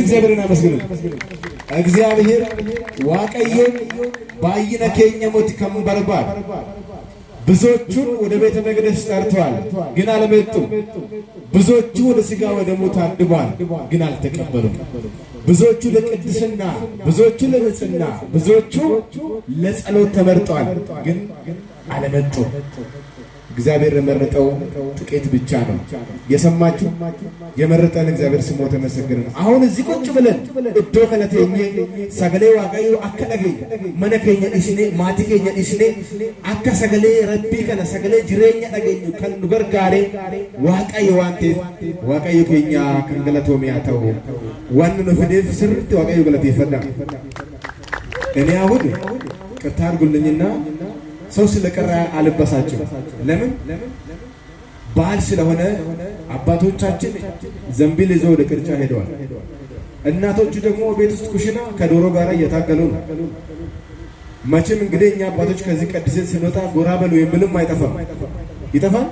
እግዚአብሔርን አመስግኑ። እግዚአብሔር ዋቀዮ ባይነ ኬኛ ሞት ከመበርባር ብዙዎቹን ወደ ቤተ መቅደስ ጠርቷል፣ ግን አልመጡም። ብዙዎቹ ወደ ሥጋ ወደሙ ታድሟል፣ ግን አልተቀበሉም። ብዙዎቹ ለቅድስና፣ ብዙዎቹ ለንጽሕና፣ ብዙዎቹ ለጸሎት ተመርጠዋል፣ ግን አልመጡም። እግዚአብሔር የመረጠው ጥቂት ብቻ ነው። የሰማችሁ የመረጠን እግዚአብሔር ስሙ ተመሰገነ ነው። አሁን እዚህ ቁጭ ብለን እዶ ከነተኝ ሰገሌ ዋቀዩ አከደገኝ መነከኛ እስኔ ማቲከኛ እስኔ አከ ሰገሌ ረቢ ከነ ሰገሌ ጅሬኛ ደገኝ ከኑ ገርጋሬ ዋቀዩ ዋንቴ ዋቀዩ ከኛ ከንገለቶሚያ ተው ዋን ነው ፍዴፍ ስርት ዋቀዩ ገለቴ ፈዳ እኔ አሁን ቅርታ አድርጉልኝና ሰው ስለቀረ አልበሳቸው። ለምን በዓል ስለሆነ አባቶቻችን ዘንቢል ይዘው ወደ ቅርጫ ሄደዋል። እናቶቹ ደግሞ ቤት ውስጥ ኩሽና ከዶሮ ጋር እየታገሉ ነው። መቼም እንግዲህ እኛ አባቶች ከዚህ ቀድሰን ስንወጣ ጎራ በሉ የሚልም አይጠፋም። ይጠፋል።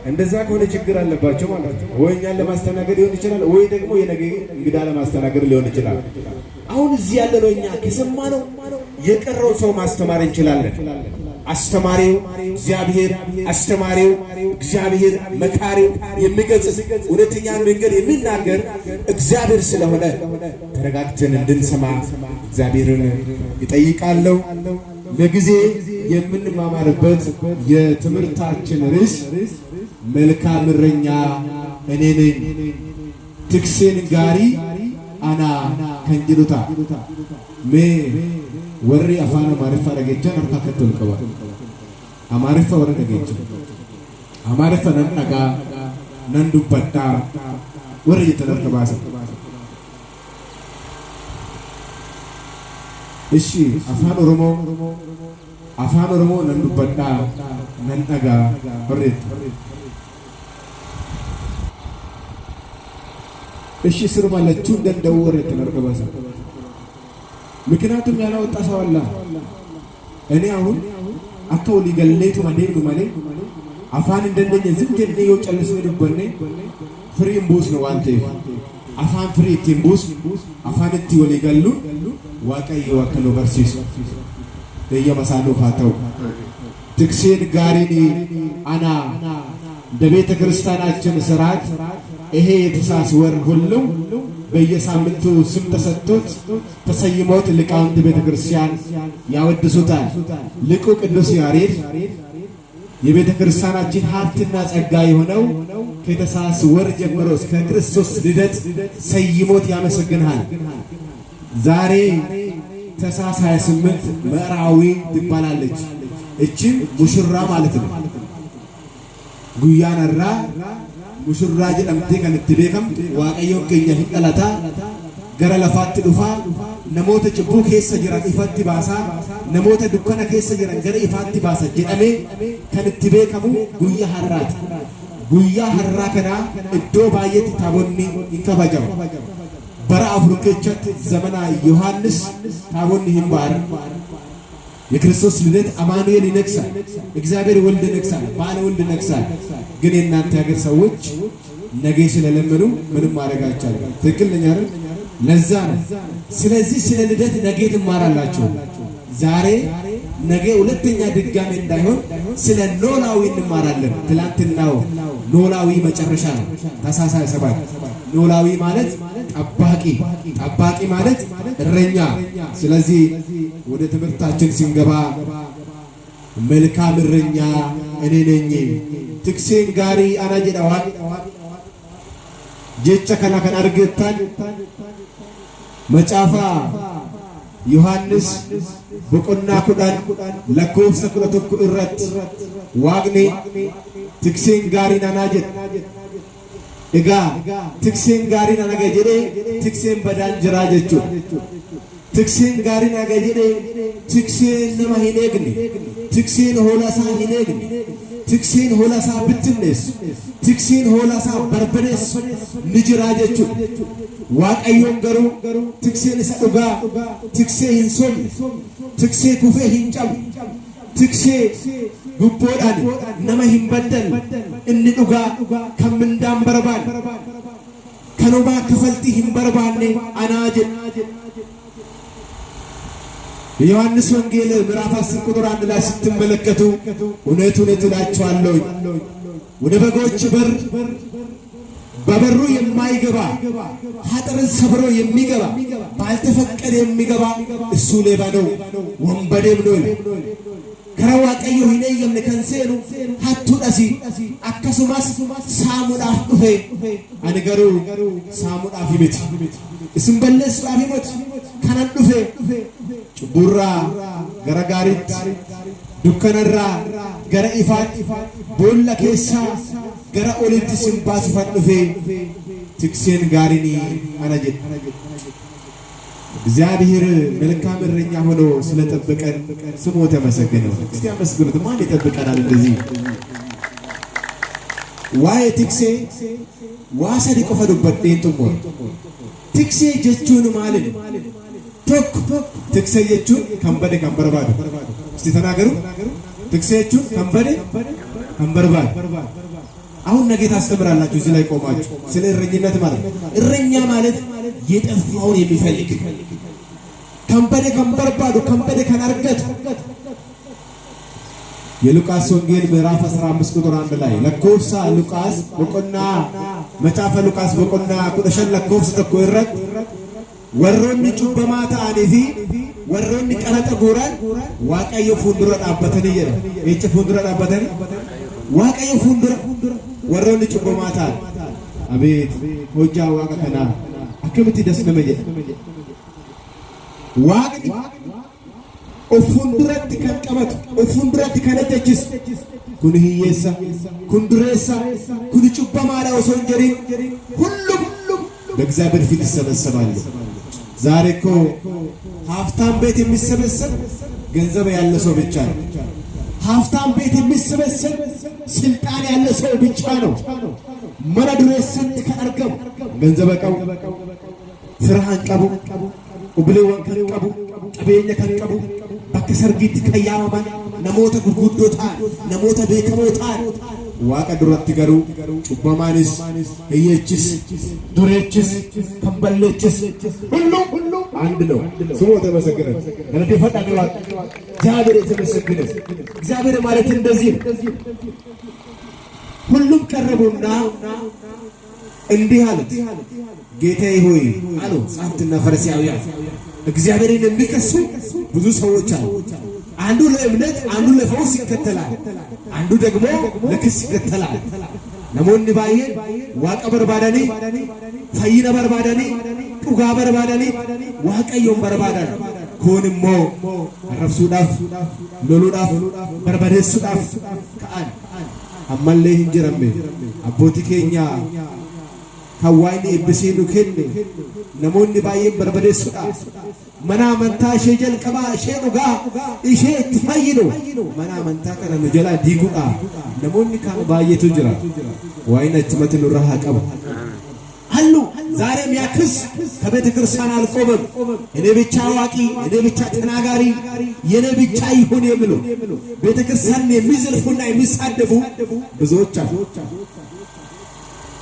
እንደዛ ከሆነ ችግር አለባቸው ማለት ነው። ወይ እኛን ለማስተናገድ ሊሆን ይችላል፣ ወይ ደግሞ የነገ እንግዳ ለማስተናገድ ሊሆን ይችላል። አሁን እዚህ ያለ ነው እኛ ከሰማነው የቀረው ሰው ማስተማር እንችላለን። አስተማሪው እግዚአብሔር፣ አስተማሪው እግዚአብሔር፣ መካሪው የሚገጽ እውነተኛ መንገድ የሚናገር እግዚአብሔር ስለሆነ ተረጋግተን እንድንሰማ እግዚአብሔርን ይጠይቃለሁ። ለጊዜ የምንማማርበት የትምህርታችን ርዕስ መልካም እረኛ እኔ ነኝ ትክሴን ጋሪ አና ከንጅሉታ ሜ ወሪ አፋን አማርፋ ረገጃ አርካ ከተል ቀባ አማርፋ ወረ ረገጃ አማርፋ ነንጋ ነንዱበታ ወረ የተለከባሰ እሺ አፋን ኦሮሞ ነንዱበታ ነንጋ ወሬት እሺ ስር ማለቹ እንደው ወረ የተለከባሰ ምክንያቱም ያላወጣ ሰው አለ። እኔ አሁን አከው ሊገለይቱ ማለ አፋን እንደነኝ ዝም ጀነ ይወጨልስ ወድበኔ ፍሪም ቡስ ነው አንተ አፋን ፍሪ ቲምቡስ አፋን እቲ ወሊገሉ ዋቀይ ወከሎ በርሲስ ለየመሳሉ ፋተው ትክሴን ጋሪኒ አና በቤተ ክርስቲያናችን ሥርዓት ይሄ የተሳስ ወር ሁሉ በየሳምንቱ ስም ተሰጥቶት ተሰይሞት ሊቃውንት ቤተ ክርስቲያን ያወድሱታል። ሊቁ ቅዱስ ያሬድ የቤተ ክርስቲያናችን ሀብትና ጸጋ የሆነው ከታኅሳስ ወር ጀምሮ እስከ ክርስቶስ ልደት ሰይሞት ያመሰግናል። ዛሬ ታኅሳስ 28 ምዕራዊ ትባላለች። እቺ ሙሽራ ማለት ነው። ጉያነራ ሙሽራ ጀምቴ ከንቲ ቤከም ዋቀዮ ከኛ ሂቀላታ ገረ ለፋት ዱፋ ነሞተ ጭቡ ኬሰ ጅራን ኢፋቲ ባሳ ነሞተ ዱከነ ኬሰ ጅራን ገረ ኢፋቲ ባሳ ጀደሜ ከንቲ ቤከሙ ጉያ ሀራ ከና እዶ ባየት ታቦኒ ይከባጃው በራ አፍሩከቸት ዘመና ዮሐንስ ታቦኒ ይምባር የክርስቶስ ልደት አማኑኤል ይነግሳል። እግዚአብሔር ወልድ ይነግሳል። ባለ ወልድ ይነግሳል። ግን የእናንተ ሀገር ሰዎች ነገ ስለለመዱ ምንም ማድረግ አይቻልም። ትክክል ነኝ አይደል? ለዛ ነው። ስለዚህ ስለ ልደት ነገ ትማራላችሁ። ዛሬ ነገ ሁለተኛ ድጋሜ እንዳይሆን ስለ ኖላዊ እንማራለን። ትላንትናው ኖላዊ መጨረሻ ነው። ታኅሳስ 27 ኖላዊ ማለት ጠባቂ ማለት እረኛ። ስለዚህ ወደ ትምህርታችን ሲንገባ መልካም እረኛ እኔ ነኝ ትክሴን ጋሪ አና ጀዳዋል ጀቻ ከና ከና አርገታል መጫፋ ዮሐንስ በቆና ኩዳን ለኮፍሰ ኩለተኩ እረት ዋግኔ ትክሴን ጋሪ ናና ጀት እጋ ትክሴን ጋሪ ናና ገጀዴ ትክሴን በዳን ጅራ ጀቹ ትክሴን ጋሪ ናና ገጀዴ ትክሴን ነማ ሂኔግኒ ትክሴን ሆላሳ ሂኔግኒ ትክሴን ሆላሳ ብትነስ ትክሴን ሆላሳ በርበሬስ ንጅራ ጀቹ ዋቀዮን ገሩ ትክሴን ሰዱጋ ትክሴ ሂንሶም ትክሴ ኩፌ ሂንጫም ትክሴ ጉቦዳን ነማ ሂንበደል እንዱጋ ከምንዳም በርባን ከኑማ ከፈልቲ ሂምበርባኔ አናጀ የዮሐንስ ወንጌል ምዕራፍ 10 ቁጥር 1 ላይ ስትመለከቱ እውነት እውነት እላችኋለሁ ወደ በጎች በር በበሩ የማይገባ ኃጢአትን ሰብሮ የሚገባ ባልተፈቀደ የሚገባ እሱ ሌባ ነው ወንበዴም ነው። ከረዋቀዩ ሂኔ የምከንሴኑ ሀቱ ዳሲ አከሱማስ ሳሙዳፍ ዱፌ አንገሩ ሳሙዳፍ ይመት እስም በለስ ዳፊሞት ከነን ዱፌ ጭቡራ ገረጋሪት ዱከነራ ገረ ኢፋት ቦላ ኬሳ ገረ ኦሊት ሲምባስ ፈንዱፌ ትክሴን ጋሪኒ አናጀ እግዚአብሔር መልካም እረኛ ሆኖ ስለጠበቀን ስሙ ተመሰገነ። እስቲ አመስግኑት። ማን ይጠብቀናል እንደዚህ? ዋይ ትክሴ ዋሰዲ ቆፈዱበት ዴንቱሞ ትክሴ ጀቹን ማለት ቶክ ትክሴ ጀቹን ከንበደ ከንበርባዱ እስቲ ተናገሩ። ትክሴ ጀቹን ከንበደ ከንበርባዱ አሁን ነገ ታስተምራላችሁ እዚህ ላይ ቆማችሁ ስለ እረኝነት ማለት እረኛ ማለት የጠፋውን የሚፈልግ ከንበደ ከንበርባዱ ከንበደ ከናርገት የሉቃስ ወንጌል ምዕራፍ 15 ቁጥር 1 ላይ ለኮፍሳ ሉቃስ በቆና መጻፈ ሉቃስ በቆና ቁደሸን ለኮፍስ ተኮ ይረክ ወሮኒ ጩበማታ አኔፊ ወሮኒ ቀረጠ ጎራን ዋቀየ ፉንዱራ ዳበተን ይረ እጭ ፉንዱራ ዳበተን ዋቀየ ፉንዱራ ወሮኒ ጩበማታ አቤት ሆጃ ዋቀ ከና አከምቲ ደስነመየ ዋቅኒ ኦፉንዱራት ከንቀመት ኦፉንዱራት ከነጀችስ ኩን ህየሳ ኩንዱሬሳ ኩን ጩበማላ ወሶንጀሪ ሁሉም በእግዚአብሔር ፊት ይሰበሰባሉ። ዛሬ እኮ ሀብታም ቤት የሚሰበሰብ ገንዘብ ያለ ሰው ብቻ ነው። ሀብታም ቤት የሚሰበሰብ ስልጣን ያለ ሰው ብቻ ነው። መረድሬሰን ከአርገም ገንዘብ ቀው ፍርሃን ቀቡ ኡብሌዋን ከንቀቡ ቀቤኛ ከንቀቡ በከሰርጊት ከያማማን ነሞተ ጉርጉዶታ ነሞተ ቤከሞታ ዋቀ ዱረት ገሩ ጩበማንስ እየችስ ዱሬችስ ከንበለችስ ሁሉ አንድ ነው። ስሙ ተመሰገነ። ለኔ ፈጣሪ ዋቅ እግዚአብሔር የተመሰገነ። እግዚአብሔር ማለት እንደዚህ ሁሉም ቀረቡና እንዲህ አሉት፣ ጌታዬ ሆይ አሉ ጻፍትና ፈሪሳውያን። እግዚአብሔርን የሚከሱ ብዙ ሰዎች አሉ። አንዱ ለእምነት፣ አንዱ ለፈውስ ይከተላል፣ አንዱ ደግሞ ለክስ ይከተላል። ነሞኒ ባየ ዋቀ በርባዳኒ ፈይነ በርባዳኒ ጡጋ በርባዳኒ ዋቀዮን በርባዳን ኮንሞ አረፍሱዳፍ ሎሉዳፍ በርበደሱዳፍ ከአን አማለ እንጀረም አቦቲ ኬኛ ከዋይኒ እብሲኑ ከነ ነሞኒ ባየ በርበደሱዳ መና መንታ ሸጀል ቀባ ሸኑጋ እሺ ትፈይኑ መና መንታ ከነ ጀላ ዲጉዳ ነሞኒ ካን ባየቱ ጅራ ዋይነች መትኑ ረሃ ቀባ አሉ። ዛሬም ያክስ ከቤተ ክርስቲያን አልቆመም። እኔ ብቻ አዋቂ፣ እኔ ብቻ ተናጋሪ፣ የኔ ብቻ ይሁን የሚሉ ቤተ ክርስቲያን የሚዘልፉና የሚሳደቡ ብዙዎች አሉ።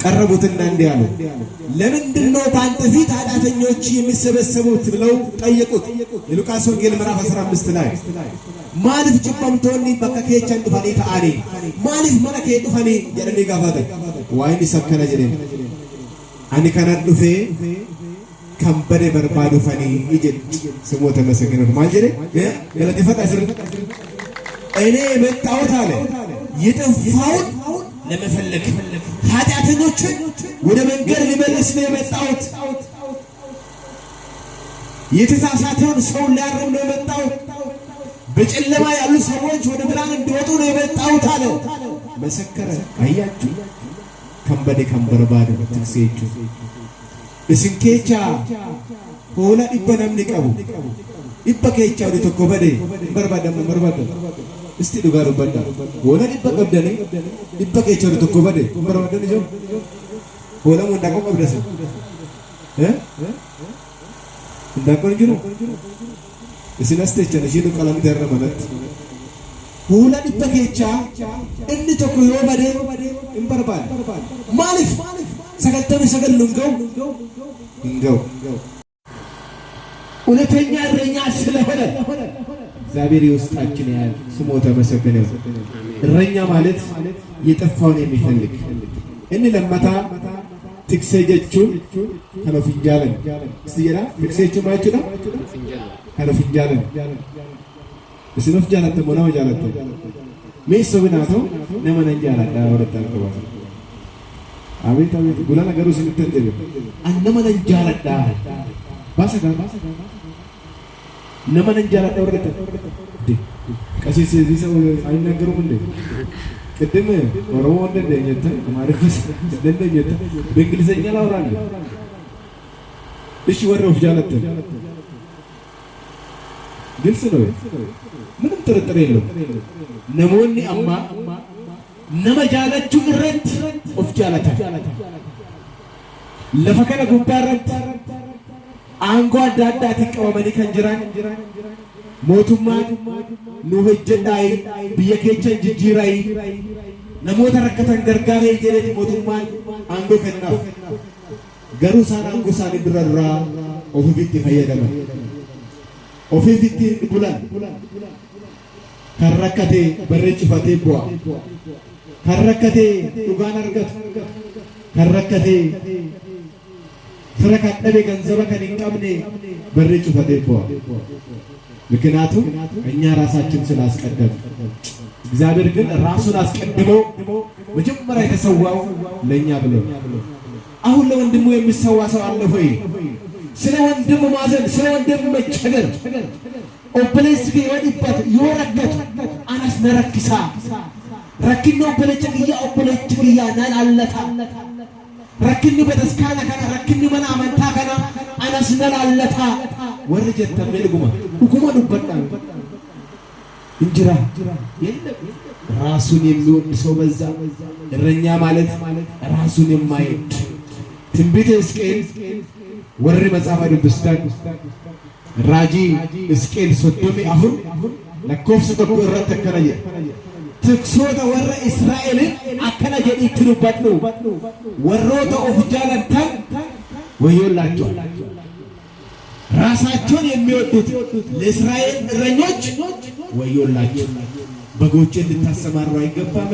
ቀረቡትና እንዲህ አሉ፣ ለምንድን ነው በአንተ ፊት ኃጢአተኞች የሚሰበሰቡት ብለው ጠየቁት። የሉቃስ ወንጌል ምዕራፍ 15 ላይ ማሊፍ ጭበምቶኒ በከኬቸን ዱፈኒ ተአኒ ማሊፍ መነኬ ዱፈኒ ጀረኒ ጋፋተ ዋይኒ ሰከነ ጀረኒ አኒ ከነን ዱፌ ከንበደ በርባዱ ፈኒ ይጀድ ስሙ ተመሰገነ። ማንጀሬ ገለቲፈታ ስር እኔ የመጣሁት አለ የጠፋውን ለመፈለግ ኃጢአተኞችን ወደ መንገድ ሊመልስ ነው የመጣሁት። የተሳሳተውን ሰው ሊያርም ነው የመጣሁት። በጨለማ ያሉ ሰዎች ወደ ብርሃን እንዲወጡ ነው የመጣሁት አለ። መሰከረ። አያችሁ ከንበደ ከንበርባዱ ትክሴቹ እስንኬቻ ሆላ ኢበናም ንቀቡ ኢበኬቻ ወደ ተኮበደ በርባዳም በርባዳ እስቲ ዱጋሩ በዳ ሆላ ኢበቀብደኔ ኢበኬቻ ወደ ተኮበደ በርባዳ ነው ሆላ ወንዳቆ ቀብደሰ እንዳቆን ጅሩ እስናስተቻ ለሽዱ ቀለም ደረመለት ሆላ ኢበኬቻ እንዲ ተኮ ይወበደ እንበርባዳ ማሊፍ ሰገልተን ሰገሉንገው እንገው እውነተኛ እረኛ ስለሆነ እግዚአብሔር የውስጣችን ያህል ስሙ ተመሰገነ። እረኛ ማለት የጠፋውን የሚፈልግ እን ለማታ ትክሰጀቹን ከነፍንጃለን እስቲራ ትክሰቹ ማይችላ ከነፍንጃለን እስኖፍ ጃላተ ሞና ጃላተ ሜሶብናቶ ነመነጃላዳ ወረታንከባ አቤት አቤት ጉላ ነገሩ ሲምተደብ አነመነጃላዳ ባሰጋ ነመነጃላዳ ወረተ ቀሲስ እዚህ ሰው አይናገሩም እንዴ? ቅድም ኦሮሞ እንደደኘተ ማርክስ እንደደኘተ በእንግሊዘኛ ላውራለ እሺ ወረው ጃላተ ግልጽ ነው። ምንም ጥርጥር የለውም። ነሞኒ አማ ነመጃለቹ ረንት ኦፍ ጃላታ ለፈከነ ጉባረት አንጓ ዳዳት ይቀበመኒ ከንጅራን ሞቱማ ኑህጀዳይ ቢየኬቸን ጅጅራይ ነሞተ ረከተን ገርጋሬ ጀለት ሞቱማ አንጎ ከናፍ ገሩ ሳን አንጎ ሳን ድረራ ኦፊት ፈየደመ ኦፊት ቡላን ከረከቴ በረጭፈቴ ቦአ ከረከቴ ዱጋን አርገት ከረከቴ ፍረከደበ ገንዘበ ከንቀምኔ በረጭፈቴ ቦአ ምክንያቱም እኛ ራሳችን ስላስቀደም እግዚአብሔር ግን ራሱን አስቀድሞ መጀመሪያ የተሰዋው ለኛ ብሎ አሁን ለወንድሙ የሚሰዋ ሰው አለ ሆይ? ስለ ወንድሙ ማዘን ስለ ወንድሙ መቸገር ኦፕሌስ ቢወድበት ይወረከት አናስ ነረክሳ ረክኖ በለጭያ ኦፕሌጭያ ናን አለታ ረክኒ በተስካና ከና ረክኒ መና አመንታ ከና አናስ ነላለታ ወርጀት ተመልጉማ ሁኩማ ዱበጣ እንጅራ የለም። ራሱን የሚወድ ሰው በዛ። እረኛ ማለት ራሱን የማይወድ ትንቢተ ሕዝቅኤል ወሬ መጽሐፈ ድብስታን ራጂ ሕዝቅኤል ሶዶሚ አሁን ለኮፍስ ተቆ እረት ተከራየ ትክሶተ ወረ እስራኤል አከና ጀዲ ትሩበት ነው ወሮተ ኦፍጃለንታን ወዮላቸው ራሳቸውን የሚወዱት ለእስራኤል እረኞች ወዮላቸው። በጎችን ልታሰማሩ አይገባም።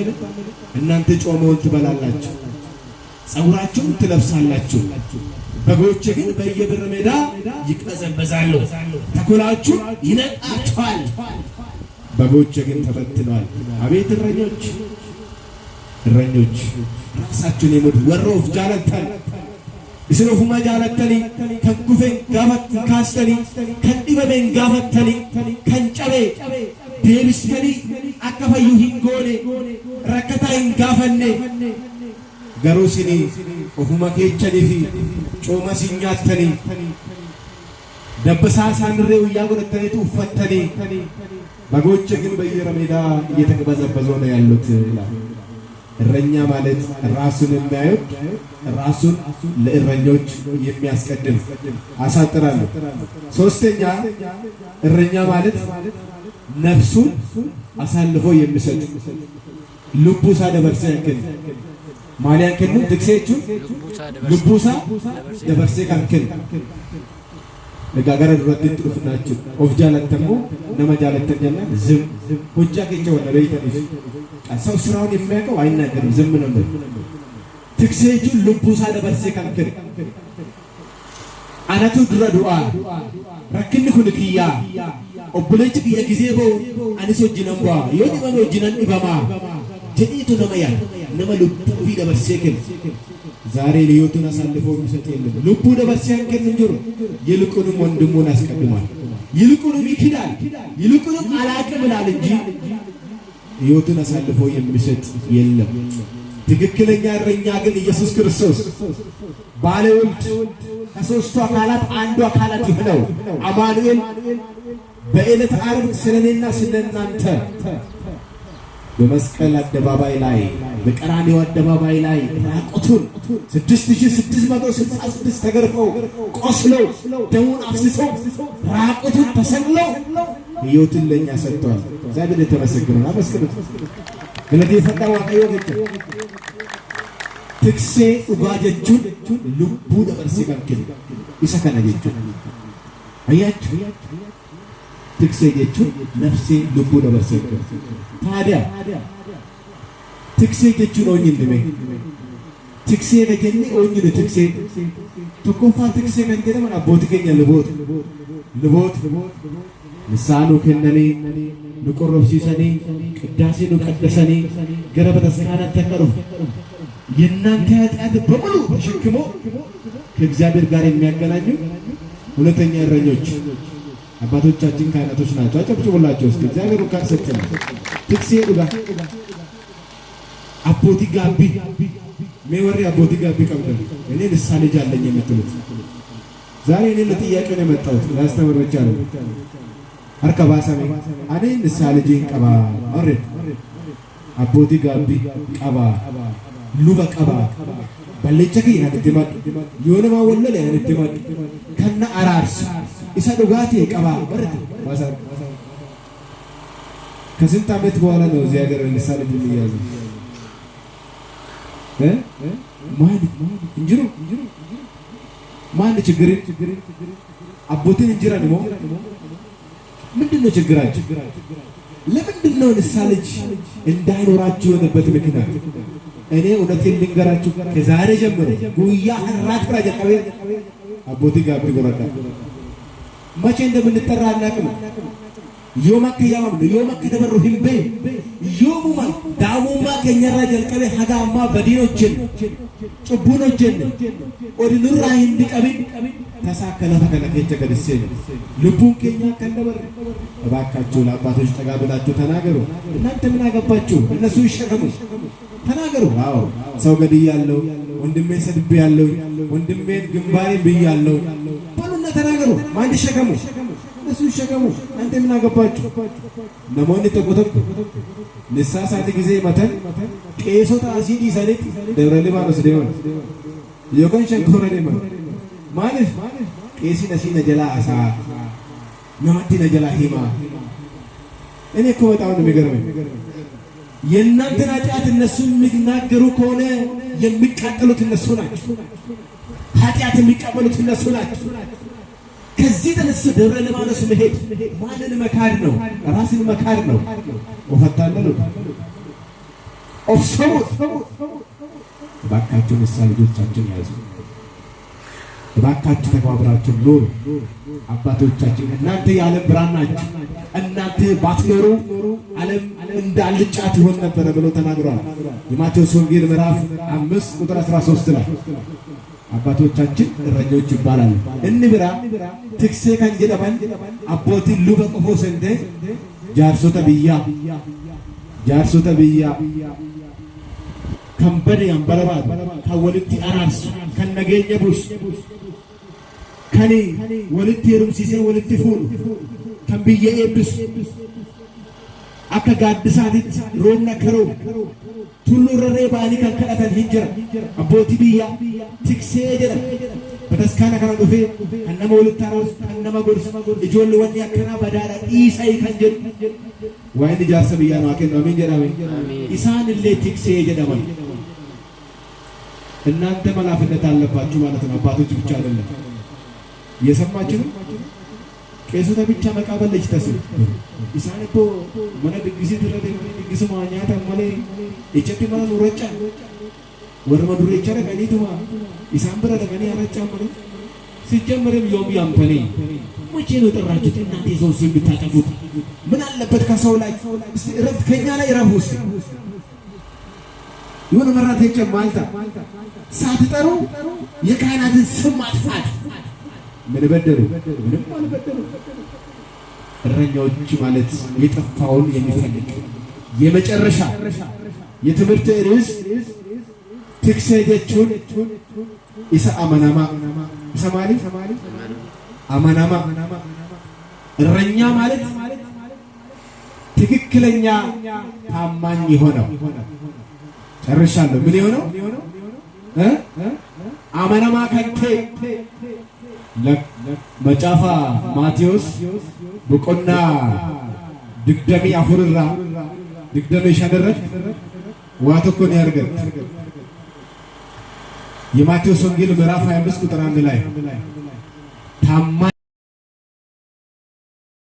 እናንተ ጮመውን ትበላላችሁ፣ ጸጉራችሁን ትለብሳላችሁ። በጎች ግን በየብር ሜዳ ይቅበዘበዛሉ፣ ተኩላችሁ ይነጣቸዋል። በጎች ግን ተበትነዋል። አቤት እረኞች እረኞች ራሳቸውን የሚወዱ ወሮፍ ጃለንታን እስኖፉማ ጃለተኒ ከንኩፌን ጋፈት ካስተኒ ከንዲበቤን ጋፈተኒ ከንጨቤ ዴቢስተኒ አከፈዩ ሂንጎኔ ረከታ ሂንጋፈኔ ገሩሲኒ ኦፉማ ኬቸኒፊ ጮማ ሲኛተኒ ደበሳ ሳንሬው እያጎረተኒቱ ፈተኒ በጎች ግን በየረሜዳ እየተቅበዘበዙ ነው ያሉት ይላል። እረኛ ማለት ራሱን የሚያዩት ራሱን ለእረኞች የሚያስቀድም አሳጥራለሁ። ሶስተኛ እረኛ ማለት ነፍሱን አሳልፎ የሚሰጥ ልቡሳ ደበርሴ ያንከን ማሊያን ከኑ ድክሴቹ ልቡሳ ደበርሴ ካንከን ለጋጋራ ድረጥ ጥሩፍናችሁ ኦፍ ጃለተሙ ነማ ጃለተኛና ዝም ሁጃ ከቸው ወደ ቤተኒስ ሰው ስራውን የሚያውቀው አይናገርም፣ ዝም ነው። ትክሴቹ ልቡሳ ደበርሴ ካንከን አናቱ ድራ ዱአ ረክኒ ኩንክያ ኦብለጭ የጊዜቦ አንሶ ጅነምባ የዲ ማኖ ጅነን ኢባማ ጀዲቱ ነማያ ነማ ልቡ ደበርሴ ከን ዛሬ ለህይወቱን አሳልፎ የሚሰጥ የለም። ልቡ ደበርሴ ያንከን እንጆር ይልቁንም ወንድሙን አስቀድማል፣ ይልቁንም ይክዳል፣ ይልቁንም አላቅም ይላል እንጂ ህይወቱን አሳልፎ የሚሰጥ የለም። ትክክለኛ እረኛ ግን ኢየሱስ ክርስቶስ ባለውልድ ከሦስቱ አካላት አንዱ አካላት ይሆነው አማኑኤል በዕለተ ዓርብ ስለኔና ስለናንተ በመስቀል አደባባይ ላይ በቀራንዮ አደባባይ ላይ ራቁቱን 6666 ተገርፈው ቆስለው ደሙን አፍስሰው ራቁቱን ተሰቅለው ሕይወትን ለኛ ሰጥቷል። እግዚአብሔር የተመሰገነ ነው። አመስግኑት። ገለቴ ፈጣው አቀዮ ገጭ tiksee dhugaa jechuun lubbuu dabarsee kan kennu isa kana jechuudha. Ayyaachuu tiksee jechuun nafsee lubbuu dabarsee kennu. Taadiyaa tiksee jechuun oonyi dhime. Tiksee kan jenne oonyi tiksee tokkoffaa tiksee kan jedhaman abbootii keenya luboota lisaanuu kennanii nu qorrobsiisanii ቅዳሴ ነው ቀደሰanii gara በተስካናት ተቀርቡ የእናንተ ኃጢአት በሙሉ ተሸክሞ ከእግዚአብሔር ጋር የሚያገናኙ ሁለተኛ እረኞች አባቶቻችን ካህናቶች ናቸው። አጨብጭቡላቸው እስኪ። እግዚአብሔር ወቃ ሰጠን። ትክሴ ዱጋ አቦቲ ጋቢ ሜወሪ አቦቲ ጋቢ ቀብደን እኔ ልሳን ልጅ አለኝ የምትሉት ዛሬ እኔ ለጥያቄ ነው የመጣሁት። ላስተምር ብቻ ነው። አርከባ ሰሜ አኔ ልሳን ልጅ ቀባ አረ አቦቲ ጋቢ ቀባ ሉባ ቀባ በለቸኪ ያንተማድ የሆነማ ወለለ ያንተማድ ከነ አራርስ ኢሳ ዱጋቴ ቀባ ወርት ማሳር ከስንት ዓመት በኋላ ነው እዚህ ሀገር ልሳን ልጅ የሚያዙ ማን እንጅሩ ማን ችግር አቦቴን እንጅራ ነው ምንድነው ችግራችሁ? ለምንድነው ልሳን ልጅ እንዳይኖራችሁ የሆነበት ምክንያት? እኔ እውነቴን ልንገራችሁ ከዛሬ ጀምሮ ጉያ አራት ፍራጀ ቀበ አቦቴ ጋቢ ጎራዳ መቼ እንደምንጠራ አናውቅም። ዮማ ከያም ዮማ ከደበሩ ህምቤ ዮሙማ ዳሙማ ከኛራ ጀልቀበ ሀጋማ በዲኖችን ጭቡኖችን ኦዲኑራ እንዲቀብን ተሳከለ ተከለከቸ ከደሴ ልቡን ከኛ ከነበር እባካችሁ ለአባቶች ተጋብላችሁ ተናገሩ። እናንተ ምን አገባችሁ? እነሱ ይሸከሙ ተናገሩ። አዎ ሰው ገድያለሁ፣ ወንድሜን ሰድቤያለሁ፣ ወንድሜን ግንባሬን ብያለሁ በሉና ተናገሩ። ማን ይሸከሙ? እነሱ ይሸከሙ። እናንተ ምን አገባችሁ? ነሞኒ ተቆተቁ ንሳሳት ጊዜ መተን ቄሶታ አሲዲ ሰሊጥ ደብረ ሊባኖስ ደውን የኮን ሸንኮረ ደማ ማለት ቄሲ ነሲነ ጀላ አሳ ነማቲ ነጀላ ሂማ እኔ እኮ በጣም ነው የሚገርመኝ። የእናንተን ኃጢአት እነሱ የሚናገሩ ከሆነ የሚቃጠሉት እነሱ ናቸው። ኃጢአት የሚቀበሉት እነሱ ናቸው። ከዚህ ተነሱ ደብረ ሊባኖስ መሄድ ማንን መካድ ነው? ራስን መካድ ነው። ወፈታለሉ ኦፍሰው ባካችሁ ንስሐ ልጆቻችን ያዙ። ባካችሁ ተከባብራችሁ ኑሩ። አባቶቻችን እናንተ የዓለም ብርሃን ናችሁ፣ እናንተ ባትኖሩ ዓለም እንዳልጫ ትሆን ነበር ብለው ተናግረዋል። የማቴዎስ ወንጌል ምዕራፍ 5 ቁጥር 13 ላይ አባቶቻችን እረኞች ይባላሉ። እንብራ ትክሴ ካን ጀደባን አቦቲ ሉበ ቆፎ ሰንደ ጃርሶተ ብያ ከንበደ ያንበለባል ከወልቲ አራርስ ከነገኘ ቡስ ከኔ ወልቲ ሩምሲሴ ወልቲ ፉል ከንብየ ኤብስ አከ ጋድሳት ሮና ከሮ ቱሉ ረሬ ባኒ ከከአተን ሂንጀራ አቦቲ ብያ ትክሴ ጀደ በተስካና ከራ ዱፌ ከነመ ወልታ ራስ ከነመ ጎርስ ልጆል ወን ያከና በዳራ ኢሳይ ከንጀ ወይን ጃርሰ ብያ ነው አከን ነው ሚንጀራ ኢሳን ለ ትክሴ ጀደማል። እናንተ መላፍነት አለባችሁ ማለት ነው። አባቶች ብቻ አይደለም። የሰማችሁ ቄሶታ ብቻ መቃበል ልጅ ተስል ኢሳን እኮ መነ ድግስ ተረደ ድግስ ማኛታ ማለ እጨት ማለ ኑረጫ ወርማ ዱሬቻ ከኒቱማ ኢሳን ብረ ለከኒ አረጫ ማለ ሲጀመርም ዮም ያምተኒ መቼ ነው ጠራችሁት? እናንተ ሰው ስም ብታጠፉት ምን አለበት? ከሰው ላይ ረፍት ከኛ ላይ ረፉስ የሆነ መራት የጨማልታ ሳትጠሩ የካህናትን ስም ማጥፋት ምን በደሉ? ምንም አልበደሉ። እረኛዎች ማለት የጠፋውን የሚፈልግ የመጨረሻ የትምህርት ርዕስ ትክሴ ጀቹን ኢሳ አመናማ ሰማሊ አመናማ እረኛ ማለት ትክክለኛ ታማኝ የሆነው ጨርሻለሁ። ምን የሆነው አመናማ ከንቴ መጫፋ ማቴዎስ በቆና ድግደሚ አፉርራ ድግደሚ ሻደረክ ዋተኮን ያርገት የማቴዎስ ወንጌል ምዕራፍ 25 ቁጥር 1 ላይ ታማኝ